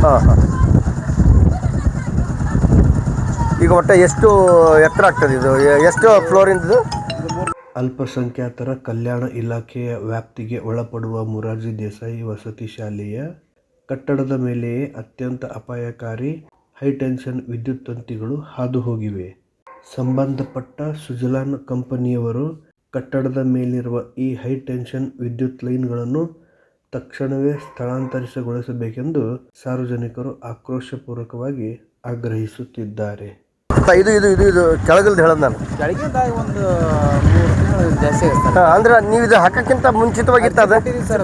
ಹಾಂ ಹಾಂ. ಈಗ ಒಟ್ಟು ಎಷ್ಟು ಎತ್ತರ ಆಗ್ತದೆ ಇದು? ಎಷ್ಟು ಫ್ಲೋರಿಂದು? ಅಲ್ಪಸಂಖ್ಯಾತರ ಕಲ್ಯಾಣ ಇಲಾಖೆಯ ವ್ಯಾಪ್ತಿಗೆ ಒಳಪಡುವ ಮೊರಾರ್ಜಿ ದೇಸಾಯಿ ವಸತಿ ಶಾಲೆಯ ಕಟ್ಟಡದ ಮೇಲೆಯೇ ಅತ್ಯಂತ ಅಪಾಯಕಾರಿ ಹೈಟೆನ್ಷನ್ ವಿದ್ಯುತ್ ತಂತಿಗಳು ಹಾದು ಹೋಗಿವೆ. ಸಂಬಂಧಪಟ್ಟ ಸುಜಲಾನ್ ಕಂಪನಿಯವರು ಕಟ್ಟಡದ ಮೇಲಿರುವ ಈ ಹೈಟೆನ್ಷನ್ ವಿದ್ಯುತ್ ಲೈನ್ಗಳನ್ನು ತಕ್ಷಣವೇ ಸ್ಥಳಾಂತರಿಸಗೊಳಿಸಬೇಕೆಂದು ಸಾರ್ವಜನಿಕರು ಆಕ್ರೋಶಪೂರ್ವಕವಾಗಿ ಆಗ್ರಹಿಸುತ್ತಿದ್ದಾರೆ. ಇದು ಇದು ಇದು ಇದು ಕೆಳಗಲ್ದು ಹೇಳೋದು ನಾನು. ಕೆಳಗಿಂದ ಒಂದು 3 ತಿಂಗಳು ಜಾಸ್ತಿ ಆಗುತ್ತೆ. ಅಂದ್ರೆ ನೀವು ಇದು ಹಾಕಕ್ಕಿಂತ ಮುಂಚಿತವಾಗಿತ್ತು ಅದು? ಸರ್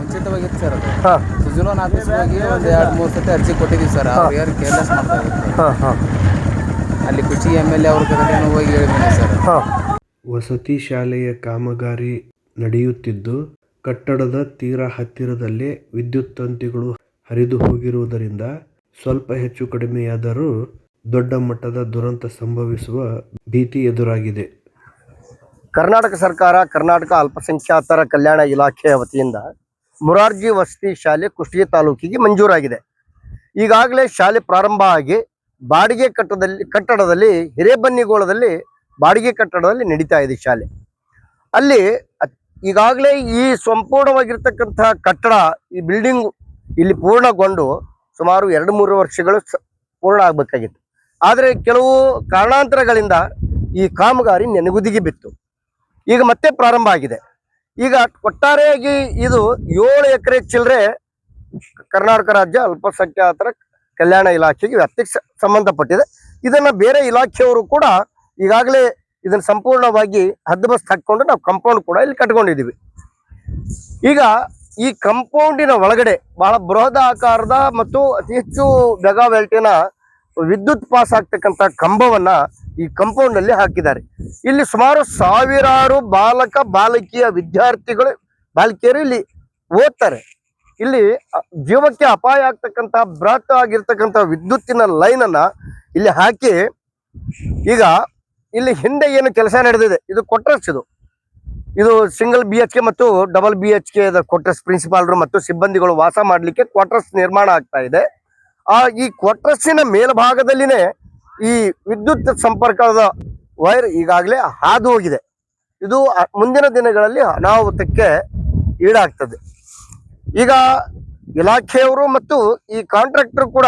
ಮುಂಚಿತವಾಗಿತ್ತು ಸರ್ ಅದು. ಹಾಂ. ಸುಜಲಾನ್ ಆಫೀಸ್ ಹೋಗಿ ಒಂದು 2-3 ಸತಿ ಅರ್ಜಿ ಕೊಟ್ಟಿದ್ದೀವಿ ಸರ್. ಅವ್ರು ಯಾರು ಕೇರ್ಲೆಸ್ ಮಾಡ್ತಾ ಇದ್ದಾರೆ. ಹಾಂ ಹಾಂ. ಅಲ್ಲಿ ಕುಚಿ MLA ಅವ್ರ ಕಡೆನೂ ಹೋಗಿ ಹೇಳಿದ್ದೀನಿ ಸರ್. ಹಾಂ. ವಸತಿ ಶಾಲೆಯ ಕಾಮಗಾರಿ ನಡೆಯುತ್ತಿದ್ದು ಕಟ್ಟಡದ ತೀರಾ ಹತ್ತಿರದಲ್ಲೇ ವಿದ್ಯುತ್ ತಂತಿಗಳು ಹರಿದು ಹೋಗಿರುವುದರಿಂದ ಸ್ವಲ್ಪ ಹೆಚ್ಚು ಕಡಿಮೆಯಾದರೂ ದೊಡ್ಡ ಮಟ್ಟದ ದುರಂತ ಸಂಭವಿಸುವ ಭೀತಿ ಎದುರಾಗಿದೆ. ಕರ್ನಾಟಕ ಸರ್ಕಾರ, ಕರ್ನಾಟಕ ಅಲ್ಪಸಂಖ್ಯಾತರ ಕಲ್ಯಾಣ ಇಲಾಖೆಯ ವತಿಯಿಂದ ಮೊರಾರ್ಜಿ ವಸತಿ ಶಾಲೆ ಕುಷ್ಟಗಿ ತಾಲೂಕಿಗೆ ಮಂಜೂರಾಗಿದೆ. ಈಗಾಗಲೇ ಶಾಲೆ ಪ್ರಾರಂಭ ಆಗಿ ಬಾಡಿಗೆ ಕಟ್ಟಡದಲ್ಲಿ ಹಿರೇಬನ್ನಿಗೋಳದಲ್ಲಿ ಬಾಡಿಗೆ ಕಟ್ಟಡದಲ್ಲಿ ನಡೀತಾ ಇದೆ ಶಾಲೆ. ಅಲ್ಲಿ ಈಗಾಗಲೇ ಈ ಸಂಪೂರ್ಣವಾಗಿರ್ತಕ್ಕಂಥ ಕಟ್ಟಡ, ಈ ಬಿಲ್ಡಿಂಗ್ ಇಲ್ಲಿ ಪೂರ್ಣಗೊಂಡು ಸುಮಾರು 2-3 ವರ್ಷಗಳು ಪೂರ್ಣ ಆಗಬೇಕಾಗಿತ್ತು. ಆದರೆ ಕೆಲವು ಕಾರಣಾಂತರಗಳಿಂದ ಈ ಕಾಮಗಾರಿ ನೆನಗುದಿಗೆ ಬಿತ್ತು. ಈಗ ಮತ್ತೆ ಪ್ರಾರಂಭ ಆಗಿದೆ. ಈಗ ಒಟ್ಟಾರೆಯಾಗಿ ಇದು 7 ಎಕರೆ ಚಿಲ್ಲರೆ ಕರ್ನಾಟಕ ರಾಜ್ಯ ಅಲ್ಪಸಂಖ್ಯಾತರ ಕಲ್ಯಾಣ ಇಲಾಖೆಗೆ ವ್ಯಾಪ್ತಿಗೆ ಸಂಬಂಧಪಟ್ಟಿದೆ. ಇದನ್ನು ಬೇರೆ ಇಲಾಖೆಯವರು ಕೂಡ ಈಗಾಗಲೇ ಇದನ್ನು ಸಂಪೂರ್ಣವಾಗಿ ಹದ್ದುಬಸ್ತು ಹಾಕ್ಕೊಂಡು ನಾವು ಕಂಪೌಂಡ್ ಕೂಡ ಇಲ್ಲಿ ಕಟ್ಕೊಂಡಿದ್ದೀವಿ. ಈಗ ಈ ಕಂಪೌಂಡಿನ ಒಳಗಡೆ ಬಹಳ ಬೃಹದ ಆಕಾರದ ಮತ್ತು ಅತಿ ಹೆಚ್ಚು ಮೆಗಾ ವೋಲ್ಟಿನ ವಿದ್ಯುತ್ ಪಾಸ್ ಆಗ್ತಕ್ಕಂಥ ಕಂಬವನ್ನ ಈ ಕಂಪೌಂಡ್ ನಲ್ಲಿ ಹಾಕಿದ್ದಾರೆ. ಇಲ್ಲಿ ಸುಮಾರು ಸಾವಿರಾರು ಬಾಲಕ ಬಾಲಕಿಯ ಬಾಲಕಿಯರು ಇಲ್ಲಿ ಓದ್ತಾರೆ. ಇಲ್ಲಿ ಜೀವಕ್ಕೆ ಅಪಾಯ ಆಗ್ತಕ್ಕಂಥ ಬೃಹತ್ ಆಗಿರ್ತಕ್ಕಂಥ ವಿದ್ಯುತ್ತಿನ ಲೈನ್ ಅನ್ನ ಇಲ್ಲಿ ಹಾಕಿ, ಈಗ ಇಲ್ಲಿ ಹಿಂದೆ ಏನು ಕೆಲಸ ನಡೆದಿದೆ, ಇದು ಕ್ವಾರ್ಟರ್ಸ್, ಇದು ಸಿಂಗಲ್ BHK ಮತ್ತು ಡಬಲ್ BHK ಕ್ವಾರ್ಟರ್ಸ್, ಪ್ರಿನ್ಸಿಪಾಲ್ರು ಮತ್ತು ಸಿಬ್ಬಂದಿಗಳು ವಾಸ ಮಾಡಲಿಕ್ಕೆ ಕ್ವಾರ್ಟರ್ಸ್ ನಿರ್ಮಾಣ ಆಗ್ತಾ ಇದೆ. ಈ ಕ್ವಾರ್ಟರ್ಸಿನ ಮೇಲ್ಭಾಗದಲ್ಲಿನೇ ಈ ವಿದ್ಯುತ್ ಸಂಪರ್ಕದ ವೈರ್ ಈಗಾಗಲೇ ಹಾದು ಹೋಗಿದೆ. ಇದು ಮುಂದಿನ ದಿನಗಳಲ್ಲಿ ಅನಾಹುತಕ್ಕೆ ಈಡಾಗ್ತದೆ. ಈಗ ಇಲಾಖೆಯವರು ಮತ್ತು ಈ ಕಾಂಟ್ರಾಕ್ಟರ್ ಕೂಡ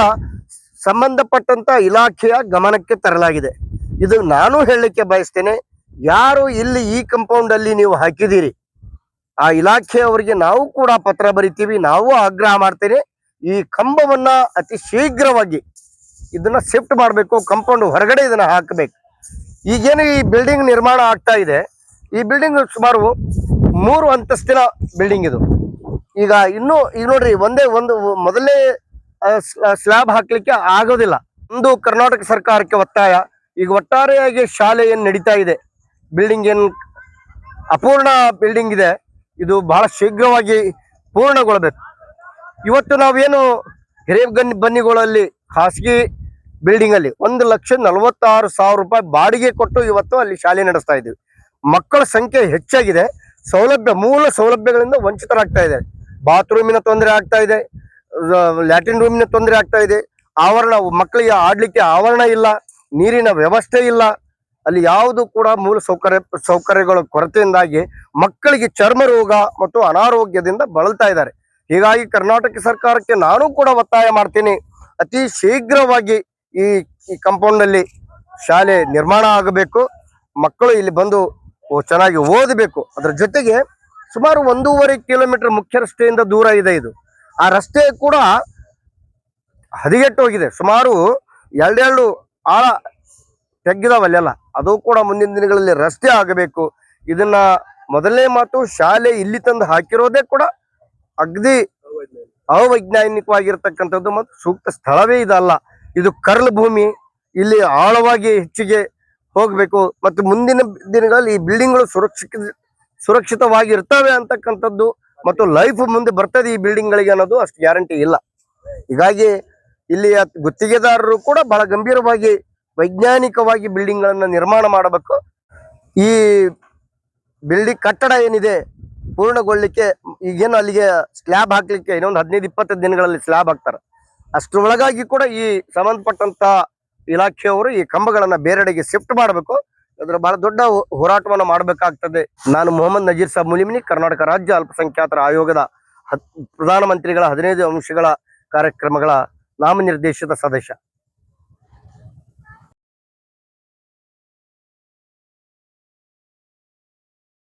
ಸಂಬಂಧಪಟ್ಟಂತ ಇಲಾಖೆಯ ಗಮನಕ್ಕೆ ತರಲಾಗಿದೆ. ಇದು ನಾನು ಹೇಳಲಿಕ್ಕೆ ಬಯಸ್ತೇನೆ, ಯಾರು ಇಲ್ಲಿ ಈ ಕಂಪೌಂಡ್ ಅಲ್ಲಿ ನೀವು ಹಾಕಿದ್ದೀರಿ ಆ ಇಲಾಖೆಯವರಿಗೆ ನಾವು ಕೂಡ ಪತ್ರ ಬರಿತೀವಿ, ನಾವು ಆಗ್ರಹ ಮಾಡ್ತೇನೆ. ಈ ಕಂಬವನ್ನ ಅತಿ ಶೀಘ್ರವಾಗಿ ಇದನ್ನ ಶಿಫ್ಟ್ ಮಾಡಬೇಕು, ಕಂಪೌಂಡ್ ಹೊರಗಡೆ ಇದನ್ನ ಹಾಕಬೇಕು. ಈಗೇನು ಈ ಬಿಲ್ಡಿಂಗ್ ನಿರ್ಮಾಣ ಆಗ್ತಾ ಇದೆ, ಈ ಬಿಲ್ಡಿಂಗ್ ಸುಮಾರು 3 ಅಂತಸ್ತಿನ ಬಿಲ್ಡಿಂಗ್ ಇದು. ಈಗ ನೋಡ್ರಿ, ಒಂದು ಮೊದಲೇ ಸ್ಲ್ಯಾಬ್ ಹಾಕ್ಲಿಕ್ಕೆ ಆಗೋದಿಲ್ಲ. ಒಂದು ಕರ್ನಾಟಕ ಸರ್ಕಾರಕ್ಕೆ ಒತ್ತಾಯ. ಈಗ ಒಟ್ಟಾರೆಯಾಗಿ ಶಾಲೆ ಏನು ನಡೀತಾ ಇದೆ, ಬಿಲ್ಡಿಂಗ್ ಏನು ಅಪೂರ್ಣ ಬಿಲ್ಡಿಂಗ್ ಇದೆ, ಇದು ಬಹಳ ಶೀಘ್ರವಾಗಿ ಪೂರ್ಣಗೊಳ್ಳಬೇಕು. ಇವತ್ತು ನಾವೇನು ಹಿರೇಬನ್ನಿಗಳಲ್ಲಿ ಖಾಸಗಿ ಬಿಲ್ಡಿಂಗ್ ಅಲ್ಲಿ 1,46,000 ರೂಪಾಯಿ ಬಾಡಿಗೆ ಕೊಟ್ಟು ಇವತ್ತು ಅಲ್ಲಿ ಶಾಲೆ ನಡೆಸ್ತಾ ಇದ್ದೀವಿ. ಮಕ್ಕಳ ಸಂಖ್ಯೆ ಹೆಚ್ಚಾಗಿದೆ, ಮೂಲ ಸೌಲಭ್ಯಗಳಿಂದ ವಂಚಿತರಾಗ್ತಾ ಇದೆ. ಬಾತ್ರೂಮಿನ ತೊಂದರೆ ಆಗ್ತಾ ಇದೆ, ಲ್ಯಾಟ್ರಿನ್ ರೂಮಿನ ತೊಂದರೆ ಆಗ್ತಾ ಇದೆ, ಆವರಣ ಮಕ್ಕಳಿಗೆ ಆಡ್ಲಿಕ್ಕೆ ಆವರಣ ಇಲ್ಲ, ನೀರಿನ ವ್ಯವಸ್ಥೆ ಇಲ್ಲ, ಅಲ್ಲಿ ಯಾವುದು ಕೂಡ ಮೂಲ ಸೌಕರ್ಯಗಳ ಕೊರತೆಯಿಂದಾಗಿ ಮಕ್ಕಳಿಗೆ ಚರ್ಮ ರೋಗ ಮತ್ತು ಅನಾರೋಗ್ಯದಿಂದ ಬಳಲ್ತಾ ಇದ್ದಾರೆ. ಹೀಗಾಗಿ ಕರ್ನಾಟಕ ಸರ್ಕಾರಕ್ಕೆ ನಾನು ಕೂಡ ಒತ್ತಾಯ ಮಾಡ್ತೀನಿ, ಅತಿ ಶೀಘ್ರವಾಗಿ ಈ ಕಾಂಪೌಂಡ್ ನಲ್ಲಿ ಶಾಲೆ ನಿರ್ಮಾಣ ಆಗಬೇಕು. ಮಕ್ಕಳು ಇಲ್ಲಿ ಬಂದು ಚೆನ್ನಾಗಿ ಓದಬೇಕು. ಅದರ ಜೊತೆಗೆ ಸುಮಾರು 1.5 ಕಿಲೋಮೀಟರ್ ಮುಖ್ಯ ರಸ್ತೆಯಿಂದ ದೂರ ಇದೆ ಇದು. ಆ ರಸ್ತೆ ಕೂಡ ಹದಗೆಟ್ಟು ಹೋಗಿದೆ, ಸುಮಾರು 2 ಆಳ ತೆಗ್ಗಿದಾವಲ್ಲೆಲ್ಲ. ಅದು ಕೂಡ ಮುಂದಿನ ದಿನಗಳಲ್ಲಿ ರಸ್ತೆ ಆಗಬೇಕು. ಇದನ್ನ ಮೊದಲನೇ ಮಾತು, ಶಾಲೆ ಇಲ್ಲಿ ತಂದು ಹಾಕಿರೋದೇ ಕೂಡ ಅಗದಿ ಅವೈಜ್ಞಾನಿಕವಾಗಿರ್ತಕ್ಕಂಥದ್ದು ಮತ್ತು ಸೂಕ್ತ ಸ್ಥಳವೇ ಇದಲ್ಲ. ಇದು ಕರ್ಲ್ ಭೂಮಿ, ಇಲ್ಲಿ ಆಳವಾಗಿ ಹೆಚ್ಚಿಗೆ ಹೋಗಬೇಕು ಮತ್ತು ಮುಂದಿನ ದಿನಗಳಲ್ಲಿ ಈ ಬಿಲ್ಡಿಂಗ್ಗಳು ಸುರಕ್ಷಿತವಾಗಿ ಇರ್ತವೆ ಅಂತಕ್ಕಂಥದ್ದು ಮತ್ತು ಲೈಫ್ ಮುಂದೆ ಬರ್ತದೆ ಈ ಬಿಲ್ಡಿಂಗ್ಗಳಿಗೆ ಅನ್ನೋದು ಅಷ್ಟು ಗ್ಯಾರಂಟಿ ಇಲ್ಲ. ಹೀಗಾಗಿ ಇಲ್ಲಿ ಗುತ್ತಿಗೆದಾರರು ಕೂಡ ಬಹಳ ಗಂಭೀರವಾಗಿ ವೈಜ್ಞಾನಿಕವಾಗಿ ಬಿಲ್ಡಿಂಗ್ಗಳನ್ನು ನಿರ್ಮಾಣ ಮಾಡಬೇಕು. ಈ ಬಿಲ್ಡಿಂಗ್ ಕಟ್ಟಡ ಏನಿದೆ ಪೂರ್ಣಗೊಳ್ಳಿಕ್ಕೆ ಈಗೇನು ಅಲ್ಲಿಗೆ ಸ್ಲ್ಯಾಬ್ ಹಾಕ್ಲಿಕ್ಕೆ ಇನ್ನೊಂದು 15-20 ದಿನಗಳಲ್ಲಿ ಸ್ಲ್ಯಾಬ್ ಹಾಕ್ತಾರೆ. ಅಷ್ಟರೊಳಗಾಗಿ ಕೂಡ ಈ ಸಂಬಂಧಪಟ್ಟಂತ ಇಲಾಖೆಯವರು ಈ ಕಂಬಗಳನ್ನ ಬೇರೆಡೆಗೆ ಶಿಫ್ಟ್ ಮಾಡಬೇಕು. ಅದರ ಬಹಳ ದೊಡ್ಡ ಹೋರಾಟವನ್ನು ಮಾಡಬೇಕಾಗ್ತದೆ. ನಾನು ಮೊಹಮ್ಮದ್ ನಜೀರ್ ಸಾಬ್ ಮುಲಿಮಿನಿ, ಕರ್ನಾಟಕ ರಾಜ್ಯ ಅಲ್ಪಸಂಖ್ಯಾತರ ಆಯೋಗದ ಪ್ರಧಾನಮಂತ್ರಿಗಳ 15 ಅಂಶಗಳ ಕಾರ್ಯಕ್ರಮಗಳ ನಾಮನಿರ್ದೇಶಿತ ಸದಸ್ಯ.